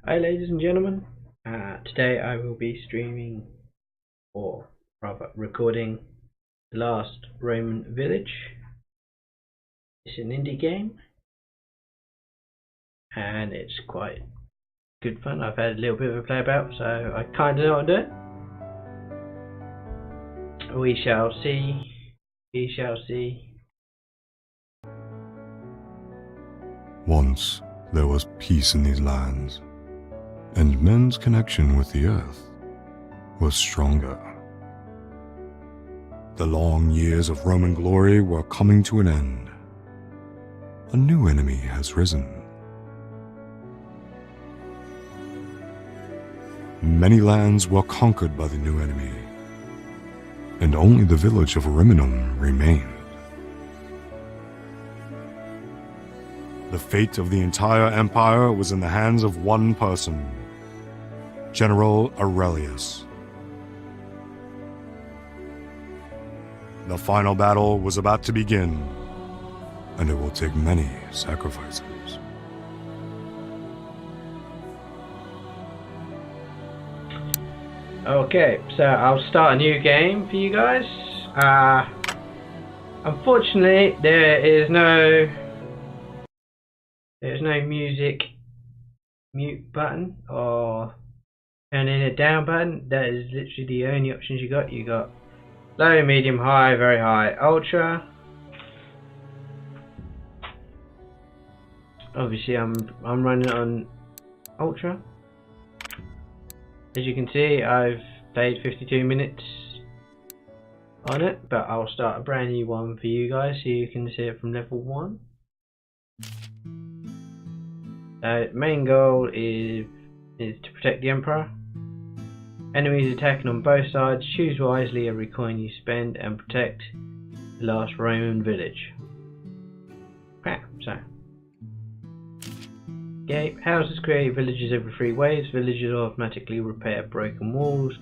Hi ladies and gentlemen, today I will be streaming, or rather recording, The Last Roman Village. It's an indie game and it's quite good fun. I've had a little bit of a play about, so I kinda know what I'm doing. We shall see. Once there was peace in these lands, and men's connection with the earth was stronger. The long years of Roman glory were coming to an end. A new enemy has risen. Many lands were conquered by the new enemy, and only the village of Riminum remained. The fate of the entire empire was in the hands of one person, General Aurelius. The final battle was about to begin, and it will take many sacrifices. Okay, so I'll start a new game for you guys. Unfortunately, there's no music mute button or turning it down button. That is literally the only options you got. You got low, medium, high, very high, ultra. Obviously, I'm running on ultra. As you can see, I've played 52 minutes on it, but I'll start a brand new one for you guys so you can see it from level 1. Main goal is to protect the Emperor. Enemies attacking on both sides. Choose wisely every coin you spend and protect the last Roman village. So, houses create villages every 3 waves. Villagers automatically repair broken walls.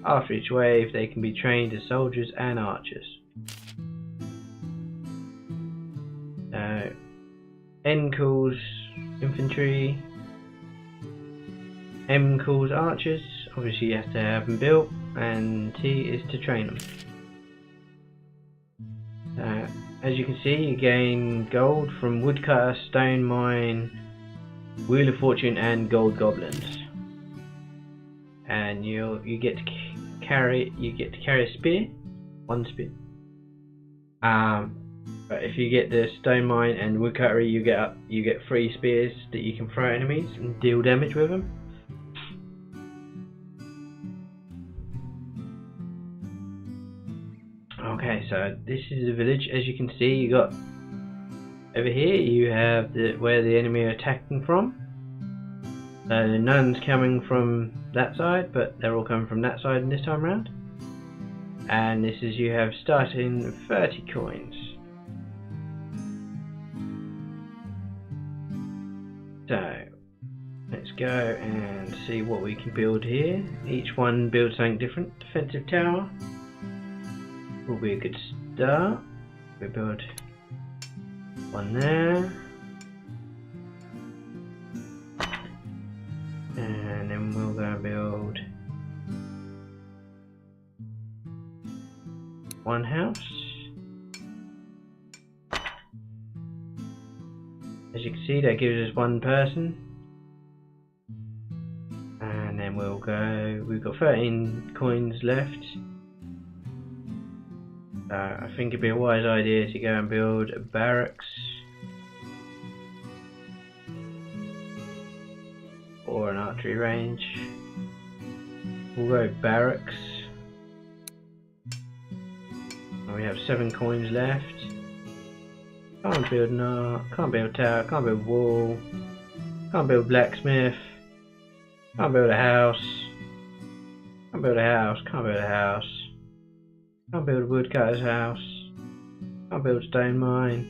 After each wave, they can be trained as soldiers and archers. N calls infantry. M calls archers. Obviously you have to have them built, and T is to train them. As you can see, you gain gold from woodcutter, stone mine, wheel of fortune, and gold goblins. And you get to carry a spear, 1 spear. But if you get the stone mine and woodcuttery, you get 3 spears that you can throw at enemies and deal damage with them. Okay, so this is the village. As you can see, you got over here. You have where the enemy are attacking from. None's coming from that side, but they're all coming from that side this time around. And this is you have starting 30 coins. So let's go and see what we can build here. Each one builds something different. Defensive tower will be a good start. We build one there, and then we'll go and build one house. As you can see, that gives us 1 person, and then we'll go. We've got 13 coins left. I think it'd be a wise idea to go and build a barracks or an archery range. We'll go barracks. And we have 7 coins left. Can't build can't build tower, can't build wall, can't build blacksmith, can't build a house, can't build a house, can't build a house. Can't build a woodcutter's house. Can't build a stone mine.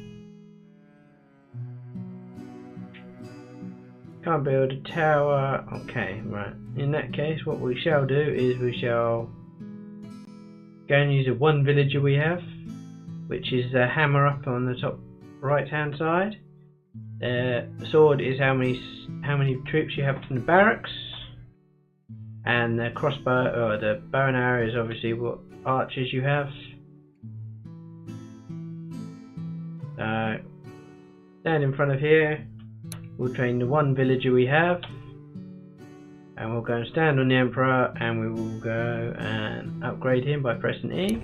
Can't build a tower. Okay, right. In that case, what we shall do is we shall go and use the 1 villager we have, which is the hammer up on the top right hand side. Sword is how many troops you have from the barracks, and the crossbow or the bow and arrow is obviously what archers you have. Stand in front of here. We'll train the one villager we have, and we'll go and stand on the Emperor, and we will go and upgrade him by pressing E.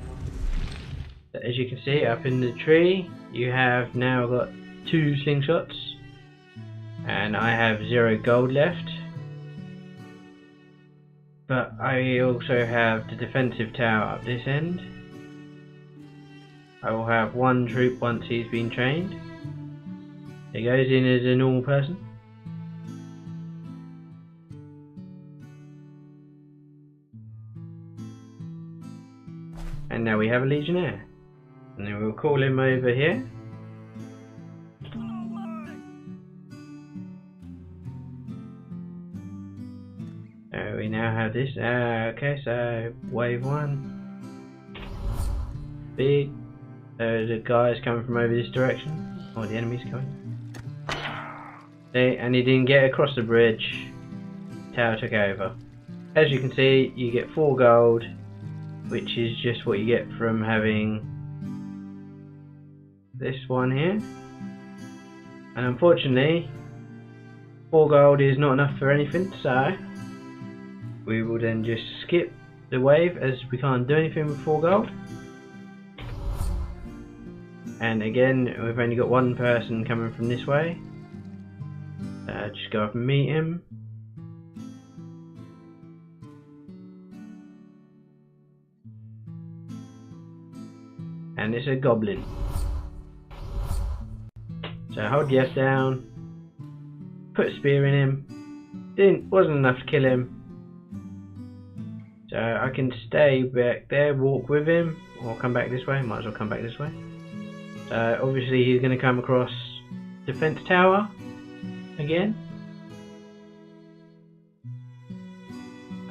So as you can see up in the tree, you have now got 2 slingshots, and I have 0 gold left. But I also have the defensive tower up this end. I will have 1 troop once he's been trained. He goes in as a normal person. And now we have a legionnaire. And then we'll call him over here. We now have this. Okay, so wave 1. Big. The guys coming from over this direction. Or the enemy's coming. See, and he didn't get across the bridge. Tower took over. As you can see, you get 4 gold, which is just what you get from having this one here. And unfortunately, 4 gold is not enough for anything, so we will then just skip the wave as we can't do anything with 4 gold. And again, we've only got 1 person coming from this way. Just go up and meet him. And it's a goblin. So hold the F down. Put a spear in him. Wasn't enough to kill him. So I can stay back there, walk with him, or come back this way. Might as well come back this way. So obviously he's going to come across defense tower again.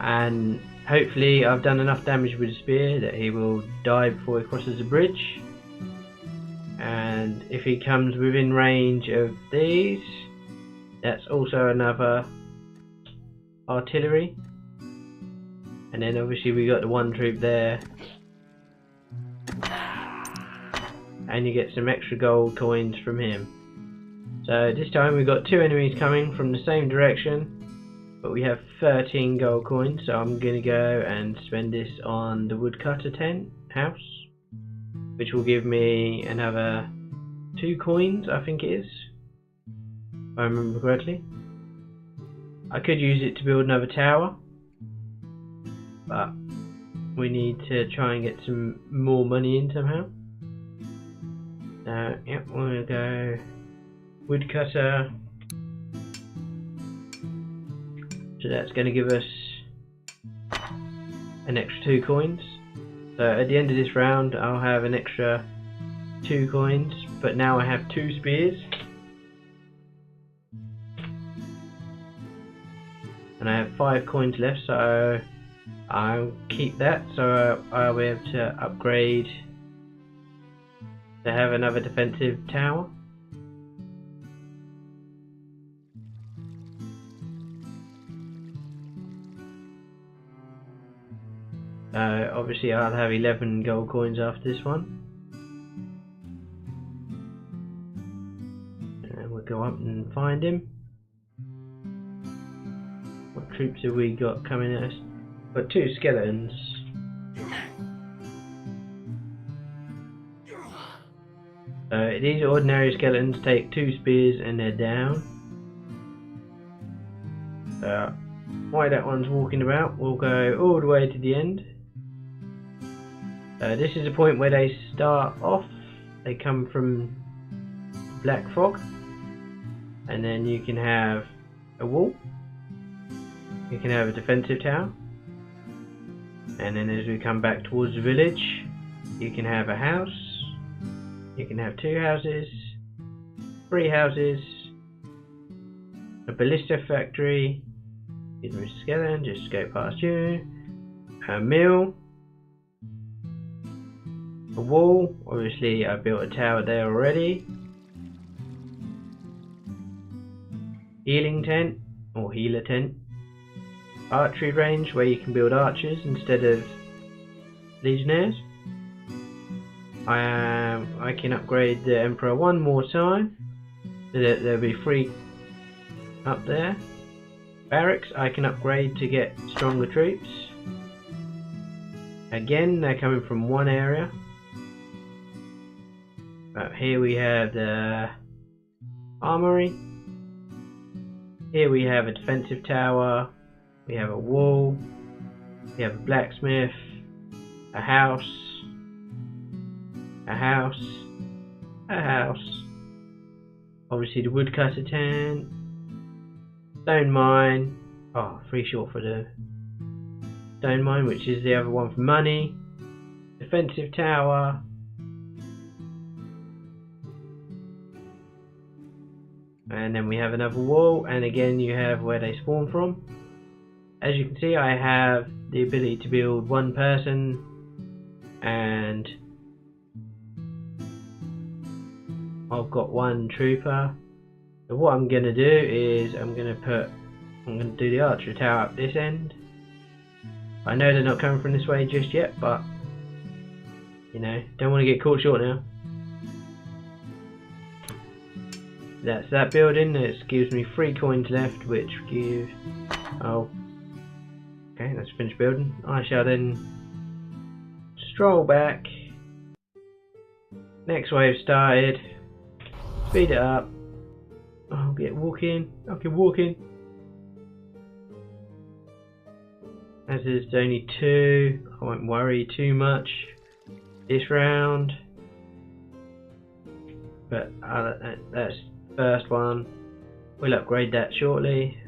And hopefully I've done enough damage with the spear that he will die before he crosses the bridge. And if he comes within range of these, that's also another artillery. And then obviously we got the 1 troop there. And you get some extra gold coins from him. So this time we've got 2 enemies coming from the same direction. But we have 13 gold coins, so I'm going to go and spend this on the woodcutter tent house, which will give me another 2 coins, I think it is, if I remember correctly. I could use it to build another tower, but we need to try and get some more money in somehow. Yep, we're going to go woodcutter. So that's going to give us an extra 2 coins. So at the end of this round I'll have an extra 2 coins, but now I have 2 spears. And I have 5 coins left, so I'll keep that, so I'll be able to upgrade to have another defensive tower. Obviously I'll have 11 gold coins after this one. And we'll go up and find him. What troops have we got coming at us? Got 2 skeletons. These ordinary skeletons take 2 spears and they're down. While that one's walking about, we'll go all the way to the end. This is the point where they start off. They come from Black Fog, and then you can have a wall, you can have a defensive tower, and then as we come back towards the village, you can have a house, you can have 2 houses, 3 houses, a ballista factory, here's Mr. Skeleton, just go past you, a mill, a wall, obviously I built a tower there already, Healing tent or healer tent. Archery range where you can build archers instead of legionnaires. I can upgrade the Emperor one more time so that there'll be 3 up there. Barracks I can upgrade to get stronger troops. Again, they're coming from one area. But here we have the armory. Here we have a defensive tower. We have a wall. We have a blacksmith. A house. A house. A house. Obviously the woodcutter tent. Stone mine. Oh, 3 short for the stone mine, which is the other one for money. Defensive tower. And then we have another wall, and again you have where they spawn from. As you can see, I have the ability to build 1 person, and I've got 1 trooper. So what I'm going to do is I'm going to do the archer tower up this end. I know they're not coming from this way just yet, but you know, don't want to get caught short now. That's that building. That gives me 3 coins left, which give... oh, okay, let's finish building. I shall then stroll back. Next wave started. Speed it up. I'll get walking. I can walk in. As there's only 2, I won't worry too much this round. But that's the first one. We'll upgrade that shortly.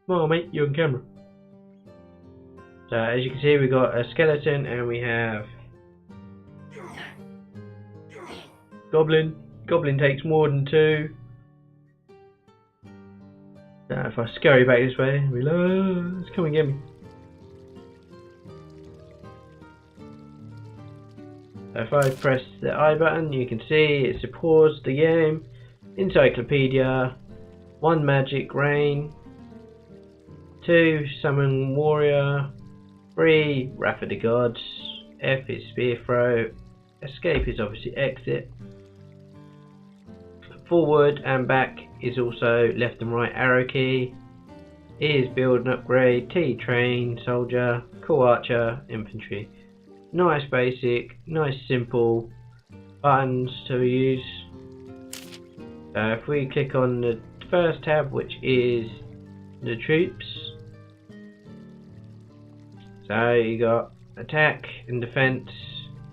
Come on, mate, you're on camera. So as you can see, we got a skeleton and we have goblin. Goblin takes more than 2. Now if I scurry back this way, it's come and get me. So if I press the I button, you can see it supports the game. Encyclopedia, 1 magic rain, 2 summon warrior, 3 wrath of the gods, F is spear throw, escape is obviously exit. Forward and back is also left and right arrow key. E is build and upgrade, T train, soldier, cool archer, infantry. Nice basic, nice simple buttons to use. So if we click on the first tab, which is the troops. So you got attack and defense.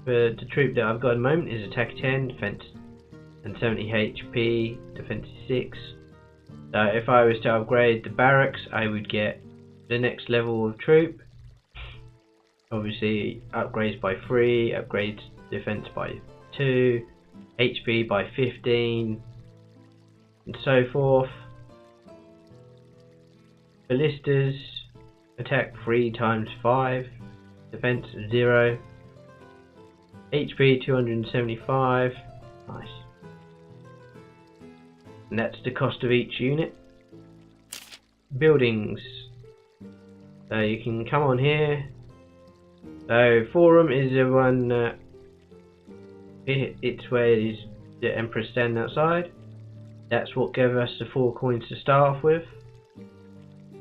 For the troop that I've got at the moment is attack 10, defense and 70 HP, defense 6. So if I was to upgrade the barracks, I would get the next level of troop. Obviously upgrades by 3, upgrades defense by 2, HP by 15, and so forth. Ballistas, attack 3 times 5, defense 0, HP 275, nice. And that's the cost of each unit. Buildings. So you can come on here. So forum is the one that it's where the Emperor standing outside. That's what gave us the 4 coins to start off with.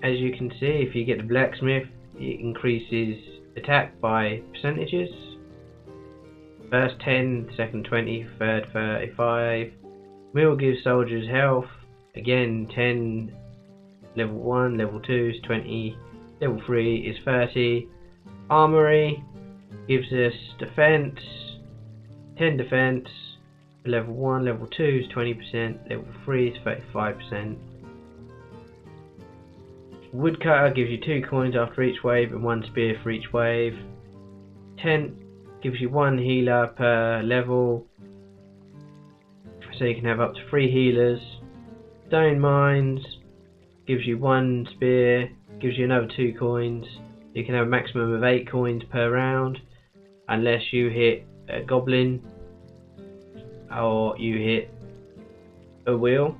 As you can see, if you get the blacksmith, it increases attack by percentages. First 10, second 20, third 35. Mill gives soldiers health. Again 10, level 1, level 2 is 20, level 3 is 30. Armory gives us defense, 10 defense. Level 1, level 2 is 20%, level 3 is 35%. Woodcutter gives you 2 coins after each wave and 1 spear for each wave. Tent gives you 1 healer per level, so you can have up to 3 healers. Stone mines gives you 1 spear, gives you another 2 coins. You can have a maximum of 8 coins per round, unless you hit a goblin. or you hit a wheel.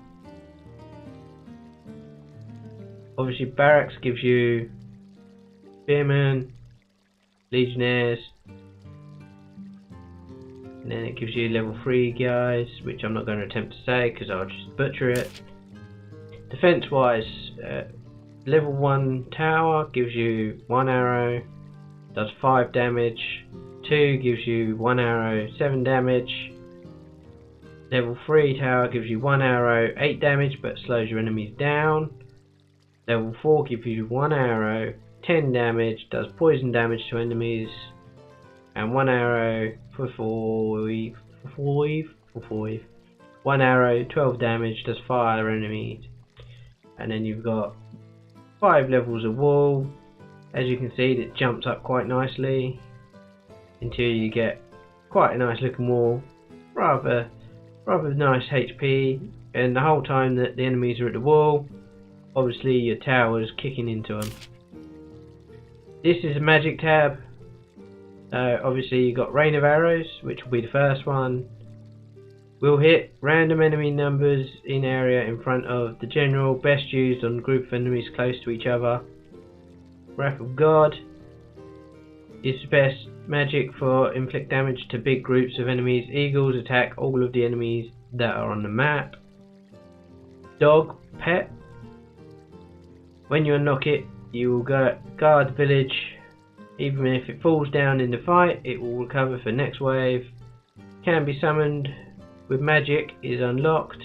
Obviously barracks gives you spearmen, legionnaires, and then it gives you level 3 guys, which I'm not going to attempt to say because I'll just butcher it. Defense wise, level 1 tower gives you 1 arrow, does 5 damage. 2 gives you 1 arrow, 7 damage. Level 3 tower gives you 1 arrow, 8 damage, but slows your enemies down. Level 4 gives you 1 arrow, 10 damage, does poison damage to enemies. And 1 arrow for 1 arrow, 12 damage, does fire enemies. And then you've got 5 levels of wall. As you can see, it jumps up quite nicely until you get quite a nice looking wall. Rather nice HP, and the whole time that the enemies are at the wall, obviously your tower's kicking into them. This is a magic tab. Obviously you got rain of arrows, which will be the first one. Will hit random enemy numbers in area in front of the general, best used on group of enemies close to each other. Wrath of God is the best magic for inflict damage to big groups of enemies. Eagles attack all of the enemies that are on the map. Dog pet. When you unlock it, you will go guard the village. Even if it falls down in the fight, it will recover for next wave. Can be summoned with magic, is unlocked.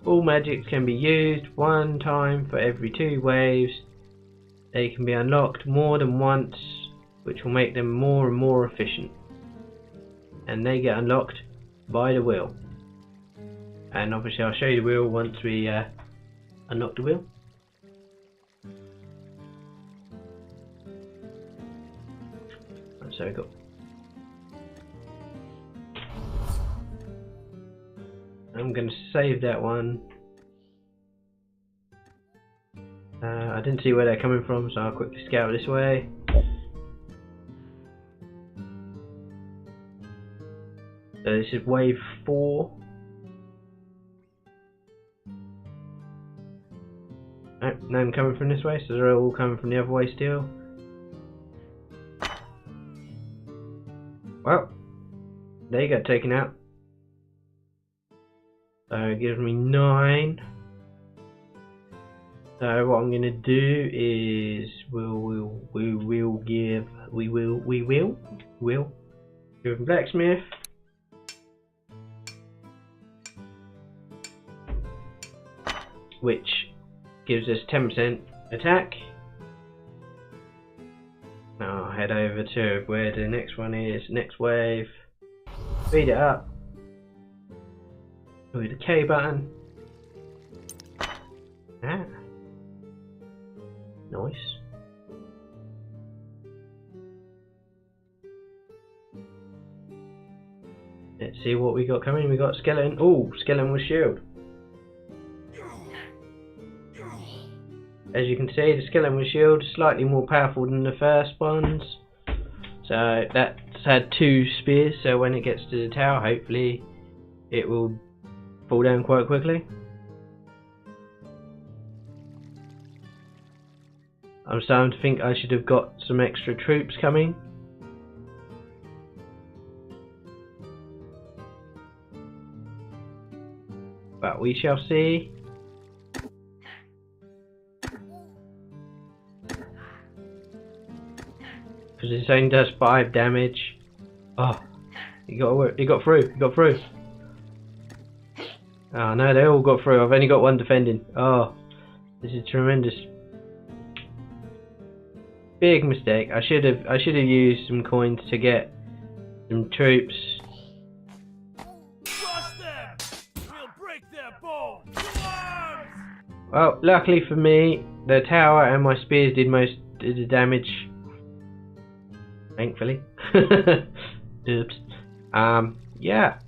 All magics can be used 1 time for every 2 waves. They can be unlocked more than once, which will make them more and more efficient. And they get unlocked by the wheel. And obviously I'll show you the wheel once we unlock the wheel. So we got I'm going to save that one. I didn't see where they're coming from, so I'll quickly scout this way. So this is wave 4. Nope, none coming from this way, so they're all coming from the other way still. Well, they got taken out. So it gives me 9. So what I'm gonna do is we'll give blacksmith, which gives us 10% attack. Now I'll head over to where the next one is, next wave. Speed it up with the K button. Ah. Nice. Let's see what we got coming. We got skeleton. Oh, skeleton with shield. As you can see, the skeleton with shield is slightly more powerful than the first ones. So that's had 2 spears, so when it gets to the tower, hopefully it will fall down quite quickly. I'm starting to think I should have got some extra troops coming. But we shall see. Because this only does 5 damage. Oh, he got through. Oh no, they all got through. I've only got one defending. Oh, this is tremendous. Big mistake. I should have used some coins to get some troops. Crush them! We'll break their bones! Arms! Well, luckily for me, the tower and my spears did most of the damage. Thankfully. Oops. Yeah.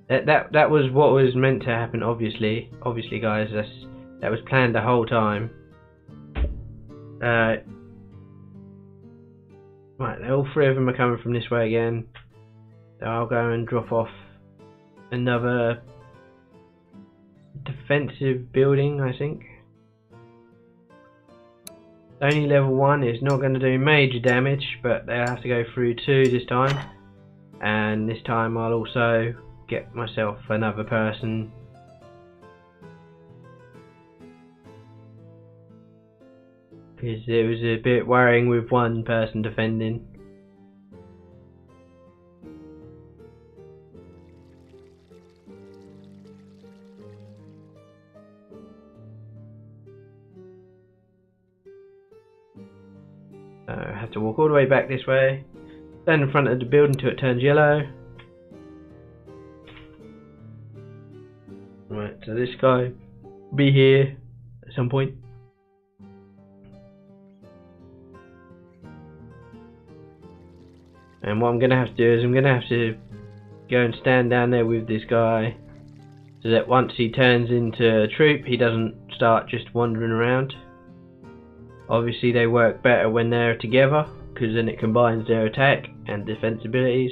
That was what was meant to happen. Obviously, guys. That was planned the whole time. Right, all three of them are coming from this way again. So I'll go and drop off another defensive building, I think. Only level 1 is not going to do major damage, but they'll have to go through 2 this time. And this time I'll also get myself another person. Because it was a bit worrying with one person defending. I have to walk all the way back this way, stand in front of the building until it turns yellow. Right, so this guy will be here at some point. And what I'm going to have to do is I'm going to have to go and stand down there with this guy, so that once he turns into a troop he doesn't start just wandering around. Obviously they work better when they're together, because then it combines their attack and defense abilities.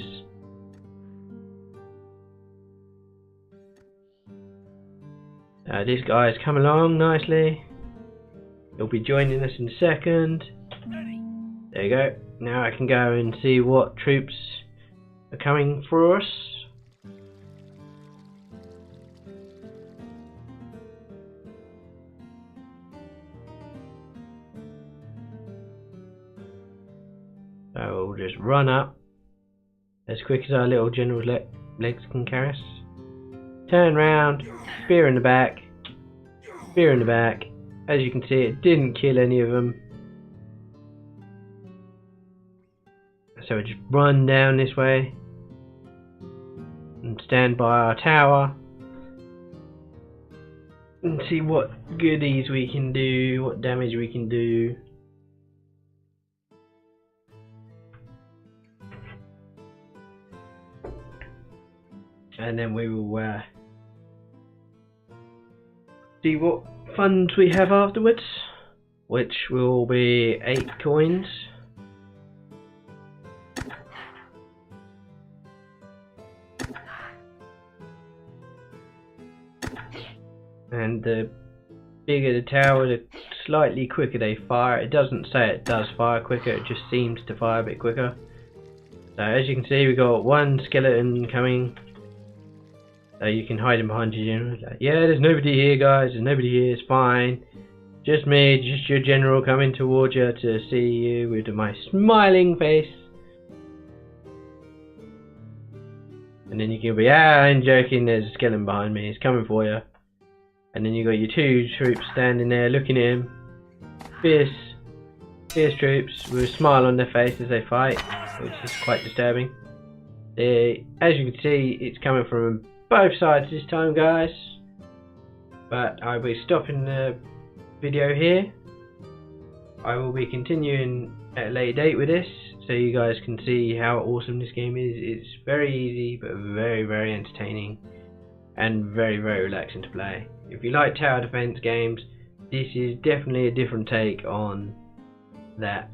This guy has come along nicely. He'll be joining us in a second. There you go. Now I can go and see what troops are coming for us. So we'll just run up as quick as our little general's legs can carry us. Turn round, spear in the back, spear in the back. As you can see, it didn't kill any of them. So we just run down this way and stand by our tower and see what goodies we can do, what damage we can do. And then we will see what funds we have afterwards, which will be 8 coins. And the bigger the tower, the slightly quicker they fire. It doesn't say it does fire quicker, it just seems to fire a bit quicker. So as you can see, we've got one skeleton coming. So you can hide him behind your general. Like, yeah, there's nobody here, guys. There's nobody here. It's fine. Just me, just your general coming towards you to see you with my smiling face. And then you can be, I'm joking. There's a skeleton behind me. He's coming for you. And then you got your 2 troops standing there looking at him. Fierce troops with a smile on their face as they fight, which is quite disturbing. As you can see, it's coming from both sides this time, guys. But I will be stopping the video here. I will be continuing at a later date with this, so you guys can see how awesome this game is. It's very easy, but very, very entertaining and very, very relaxing to play. If you like tower defense games, this is definitely a different take on that.